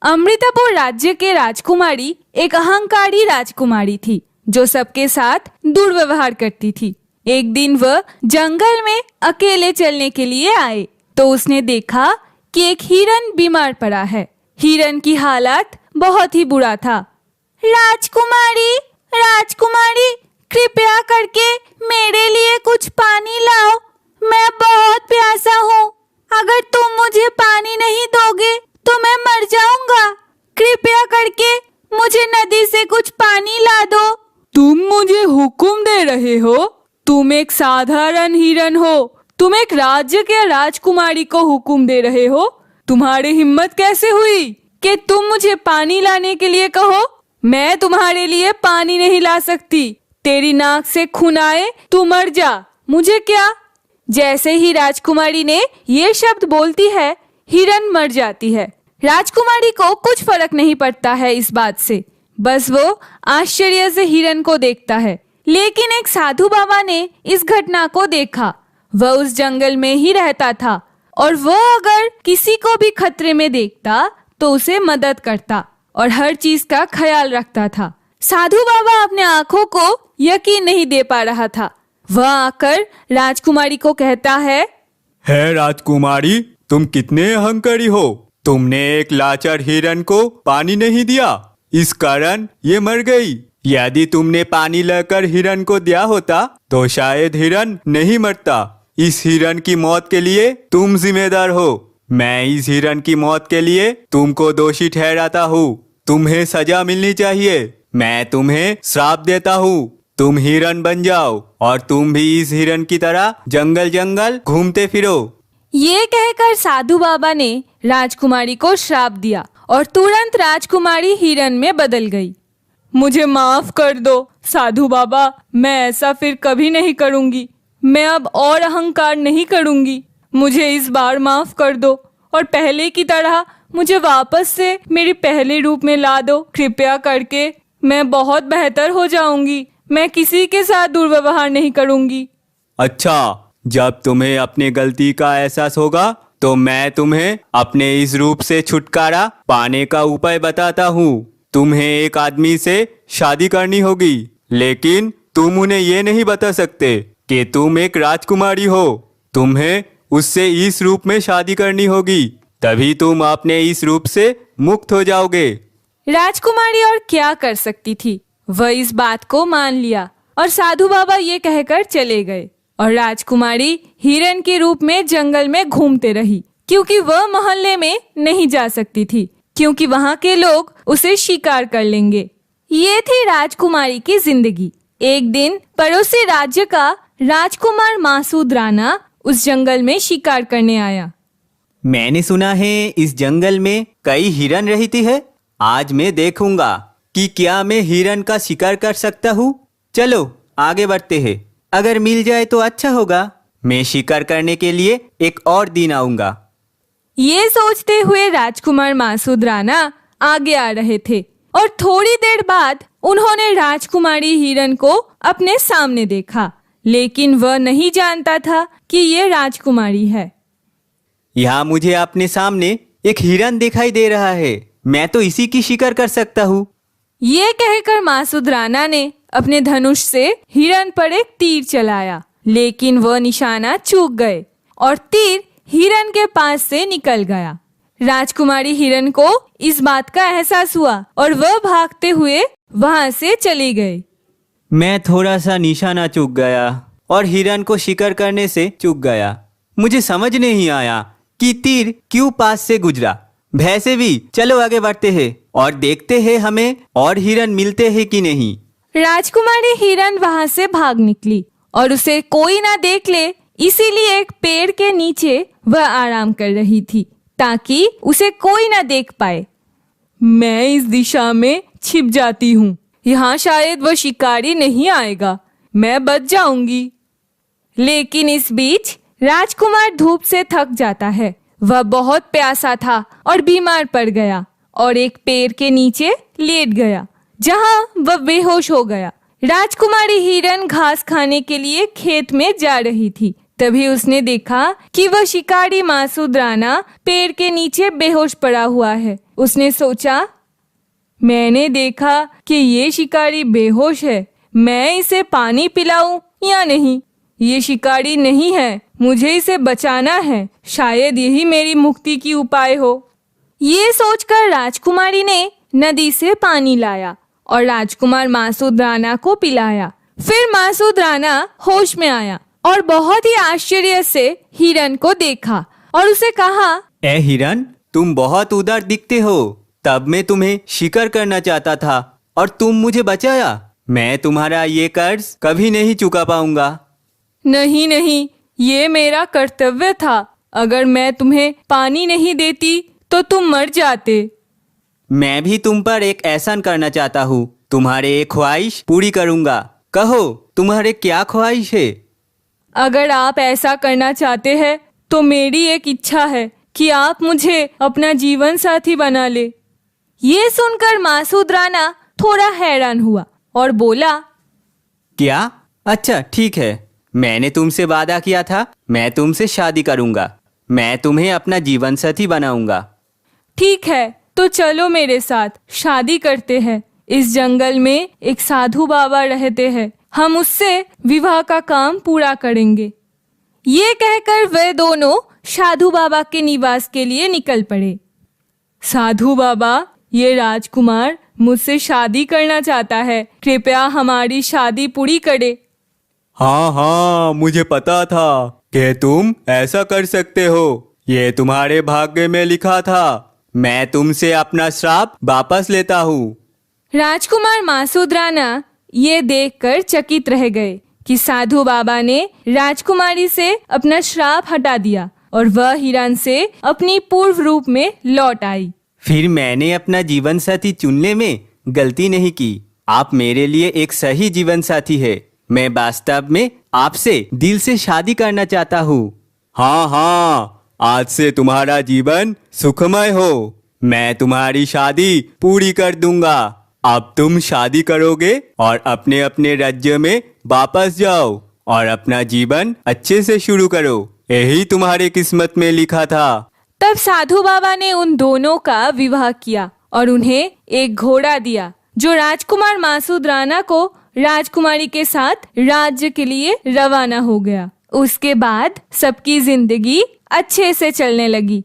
अमृतापुर राज्य के राजकुमारी एक अहंकारी राजकुमारी थी जो सबके साथ दुर्व्यवहार करती थी। एक दिन वह जंगल में अकेले चलने के लिए आए तो उसने देखा कि एक हिरन बीमार पड़ा है। हिरन की हालत बहुत ही बुरा था। राजकुमारी, राजकुमारी, कृपया करके मेरे लिए कुछ पानी लाओ, मैं बहुत प्यासा हूँ। अगर तुम मुझे पानी नहीं दोगे तो मैं मर जाऊंगा। कृपया करके मुझे नदी से कुछ पानी ला दो। तुम मुझे हुक्म दे रहे हो? तुम एक साधारण हिरन हो, तुम एक राज्य के राजकुमारी को हुक्म दे रहे हो? तुम्हारी हिम्मत कैसे हुई कि तुम मुझे पानी लाने के लिए कहो? मैं तुम्हारे लिए पानी नहीं ला सकती। तेरी नाक से खून आए तू मर जा, मुझे क्या। जैसे ही राजकुमारी ने ये शब्द बोलती है, हिरन मर जाती है। राजकुमारी को कुछ फर्क नहीं पड़ता है इस बात से, बस वो आश्चर्य से हिरन को देखता है। लेकिन एक साधु बाबा ने इस घटना को देखा। वह उस जंगल में ही रहता था और वह अगर किसी को भी खतरे में देखता तो उसे मदद करता और हर चीज का ख्याल रखता था। साधु बाबा अपने आंखों को यकीन नहीं दे पा रहा था। वह आकर राजकुमारी को कहता है राजकुमारी, तुम कितने अहंकारी हो। तुमने एक लाचार हिरन को पानी नहीं दिया, इस कारण ये मर गई। यदि तुमने पानी लेकर हिरन को दिया होता तो शायद हिरन नहीं मरता। इस हिरन की मौत के लिए तुम जिम्मेदार हो। मैं इस हिरन की मौत के लिए तुमको दोषी ठहराता हूँ। तुम्हें सजा मिलनी चाहिए। मैं तुम्हें श्राप देता हूँ, तुम हिरन बन जाओ और तुम भी इस हिरन की तरह जंगल जंगल घूमते फिरो। ये कहकर साधु बाबा ने राजकुमारी को श्राप दिया और तुरंत राजकुमारी हिरन में बदल गई। मुझे माफ कर दो साधु बाबा, मैं ऐसा फिर कभी नहीं करूंगी। मैं अब और अहंकार नहीं करूंगी। मुझे इस बार माफ कर दो और पहले की तरह मुझे वापस से मेरे पहले रूप में ला दो। कृपया करके, मैं बहुत बेहतर हो जाऊंगी। मैं किसी के साथ दुर्व्यवहार नहीं करूंगी। अच्छा, जब तुम्हें अपनी गलती का एहसास होगा तो मैं तुम्हें अपने इस रूप से छुटकारा पाने का उपाय बताता हूँ। तुम्हें एक आदमी से शादी करनी होगी, लेकिन तुम उन्हें ये नहीं बता सकते कि तुम एक राजकुमारी हो। तुम्हें उससे इस रूप में शादी करनी होगी, तभी तुम अपने इस रूप से मुक्त हो जाओगे। राजकुमारी और क्या कर सकती थी, वह इस बात को मान लिया और साधु बाबा ये कहकर चले गए और राजकुमारी हिरन के रूप में जंगल में घूमते रही, क्योंकि वह मोहल्ले में नहीं जा सकती थी, क्योंकि वहाँ के लोग उसे शिकार कर लेंगे। ये थी राजकुमारी की जिंदगी। एक दिन पड़ोसी राज्य का राजकुमार मासूद राणा उस जंगल में शिकार करने आया। मैंने सुना है इस जंगल में कई हिरन रहती है। आज मैं देखूंगा कि क्या मैं हिरन का शिकार कर सकता हूँ। चलो आगे बढ़ते हैं, अगर मिल जाए तो अच्छा होगा। मैं शिकार करने के लिए एक और दिन आऊंगा। ये सोचते हुए राजकुमार मासूद राणा आगे आ रहे थे और थोड़ी देर बाद उन्होंने राजकुमारी हिरन को अपने सामने देखा, लेकिन वह नहीं जानता था कि ये राजकुमारी है। यहाँ मुझे अपने सामने एक हिरन दिखाई दे रहा है, मैं तो इसी की शिकार कर सकता हूँ। ये कहकर मासूद राणा ने अपने धनुष से हिरन पर एक तीर चलाया, लेकिन वह निशाना चूक गए और तीर हिरन के पास से निकल गया। राजकुमारी हिरन को इस बात का एहसास हुआ और वह भागते हुए वहां से चली गई। मैं थोड़ा सा निशाना चूक गया और हिरन को शिकार करने से चूक गया। मुझे समझ नहीं आया कि तीर क्यों पास से गुजरा। वैसे भी चलो आगे बढ़ते हैं और देखते हैं हमें और हिरन मिलते हैं कि नहीं। राजकुमारी हिरन वहां से भाग निकली और उसे कोई ना देख ले, इसीलिए एक पेड़ के नीचे वह आराम कर रही थी ताकि उसे कोई ना देख पाए। मैं इस दिशा में छिप जाती हूँ, यहाँ शायद वह शिकारी नहीं आएगा, मैं बच जाऊंगी। लेकिन इस बीच राजकुमार धूप से थक जाता है। वह बहुत प्यासा था और बीमार पड़ गया और एक पेड़ के नीचे लेट गया, जहां वह बेहोश हो गया। राजकुमारी हिरन घास खाने के लिए खेत में जा रही थी। तभी उसने देखा कि वह शिकारी मासूद राणा पेड़ के नीचे बेहोश पड़ा हुआ है। उसने सोचा, मैंने देखा कि ये शिकारी बेहोश है, मैं इसे पानी पिलाऊं या नहीं? ये शिकारी नहीं है, मुझे इसे बचाना है, शायद यही मेरी मुक्ति की उपाय हो। ये सोचकर राजकुमारी ने नदी से पानी लाया और राजकुमार मासूद राणा को पिलाया। फिर मासूद राणा होश में आया और बहुत ही आश्चर्य से हिरन को देखा और उसे कहा, ए हिरन, तुम बहुत उदार दिखते हो। तब मैं तुम्हें शिकार करना चाहता था और तुम मुझे बचाया। मैं तुम्हारा ये कर्ज कभी नहीं चुका पाऊंगा। नहीं नहीं, ये मेरा कर्तव्य था। अगर मैं तुम्हें पानी नहीं देती तो तुम मर जाते। मैं भी तुम पर एक एहसान करना चाहता हूँ। तुम्हारे एक ख्वाहिश पूरी करूंगा। कहो, तुम्हारे क्या ख्वाहिश है? अगर आप ऐसा करना चाहते हैं तो मेरी एक इच्छा है कि आप मुझे अपना जीवन साथी बना ले। ये सुनकर मासूद राणा थोड़ा हैरान हुआ और बोला, क्या? अच्छा ठीक है, मैंने तुमसे वादा किया था, मैं तुमसे शादी करूंगा। मैं तुम्हें अपना जीवन साथी बनाऊंगा। ठीक है, तो चलो मेरे साथ, शादी करते हैं। इस जंगल में एक साधु बाबा रहते हैं, हम उससे विवाह का काम पूरा करेंगे। ये कहकर वे दोनों साधु बाबा के निवास के लिए निकल पड़े। साधु बाबा, ये राजकुमार मुझसे शादी करना चाहता है, कृपया हमारी शादी पूरी करे। हाँ हाँ, मुझे पता था कि तुम ऐसा कर सकते हो। ये तुम्हारे भाग्य में लिखा था। मैं तुमसे अपना श्राप वापस लेता हूँ। राजकुमार मासूद राणा ये देखकर चकित रह गए कि साधु बाबा ने राजकुमारी से अपना श्राप हटा दिया और वह हिरन से अपनी पूर्व रूप में लौट आई। फिर मैंने अपना जीवन साथी चुनने में गलती नहीं की। आप मेरे लिए एक सही जीवन साथी है। मैं वास्तव में आपसे दिल से शादी करना चाहता हूँ। हाँ हाँ, आज से तुम्हारा जीवन सुखमय हो। मैं तुम्हारी शादी पूरी कर दूंगा। अब तुम शादी करोगे और अपने अपने राज्य में वापस जाओ और अपना जीवन अच्छे से शुरू करो। यही तुम्हारे किस्मत में लिखा था। तब साधु बाबा ने उन दोनों का विवाह किया और उन्हें एक घोड़ा दिया जो राजकुमार मासूद राणा को राजकुमारी के साथ राज्य के लिए रवाना हो गया। उसके बाद सबकी जिंदगी अच्छे से चलने लगी।